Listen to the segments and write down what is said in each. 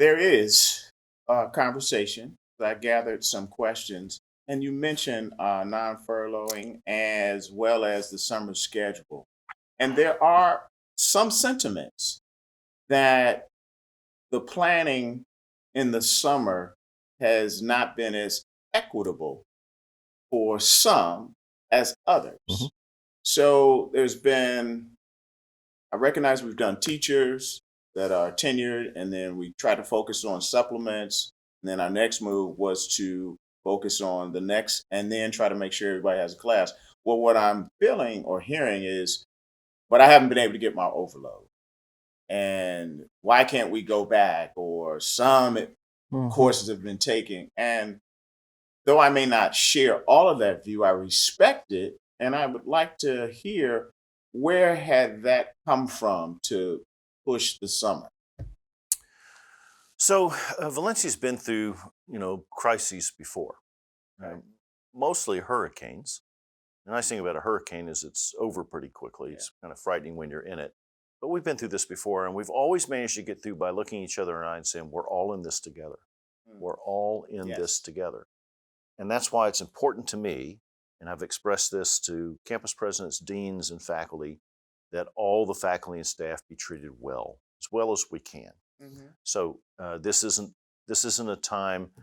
there is a conversation. I gathered some questions, and you mentioned non-furloughing as well as the summer schedule. And there are some sentiments that the planning in the summer has not been as equitable for some as Mhm. others. So there's been, I recognize we've done teachers that are tenured, and then we try to focus on supplements. And then our next move was to focus on the next and then try to make sure everybody has a class. Well, what I'm feeling or hearing is, but I haven't been able to get my overload. And why can't we go back? Or some Mhm. courses have been taken. And though I may not share all of that view, I respect it. And I would like to hear, where had that come from to push the summer? So Valencia's been through, crises before, Right. um, mostly hurricanes. The nice thing about a hurricane is it's over pretty quickly. Yeah. It's kind of frightening when you're in it. But we've been through this before, and we've always managed to get through by looking each other in the eye and saying, we're all in this together. Mm. We're all in this Yes. together. And that's why it's important to me, and I've expressed this to campus presidents, deans, and faculty, that all the faculty and staff be treated well as we can. Hmm. So this isn't a time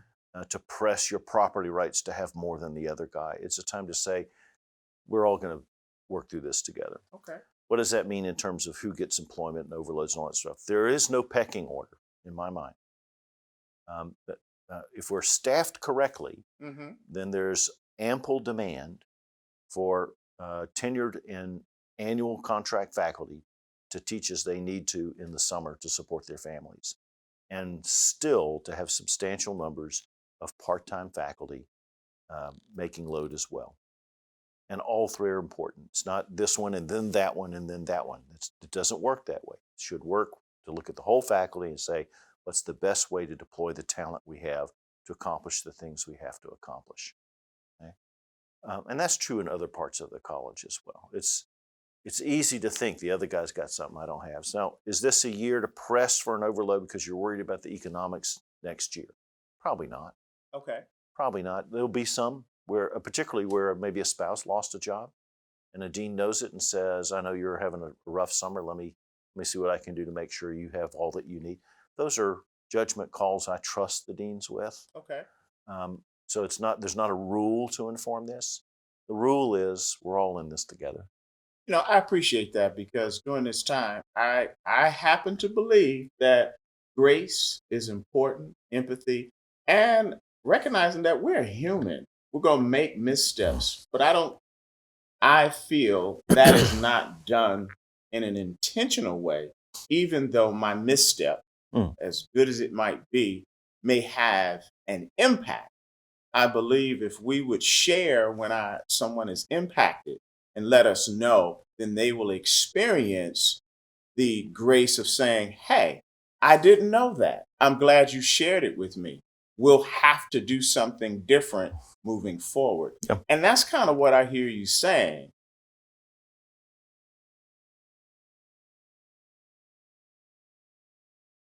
to press your property rights to have more than the other guy. It's a time to say we're all going to work through this together. Okay. What does that mean in terms of who gets employment and overloads and all that stuff? There is no pecking order in my mind. But if we're staffed correctly, Hmm. then there's ample demand for tenured and annual contract faculty to teach as they need to in the summer to support their families, and still to have substantial numbers of part time faculty making load as well. And all three are important. It's not this one and then that one and then that one. It doesn't work that way. It should work to look at the whole faculty and say, what's the best way to deploy the talent we have to accomplish the things we have to accomplish? Okay? And that's true in other parts of the college as well. It's easy to think the other guy's got something I don't have. So, is this a year to press for an overload because you're worried about the economics next year? Probably not. Okay. Probably not. There'll be some where, particularly where maybe a spouse lost a job, and a dean knows it and says, "I know you're having a rough summer. Let me see what I can do to make sure you have all that you need." Those are judgment calls I trust the deans with. Okay. So it's not there's not a rule to inform this. The rule is we're all in this together. I appreciate that because during this time, I happen to believe that grace is important, empathy, and recognizing that we're human. We're gonna make missteps, but I feel that is not done in an intentional way, even though my misstep, Mm. as good as it might be, may have an impact. I believe if we would share when someone is impacted and let us know, then they will experience the grace of saying, "Hey, I didn't know that. I'm glad you shared it with me. We'll have to do something different moving forward." Yeah. And that's kind of what I hear you saying.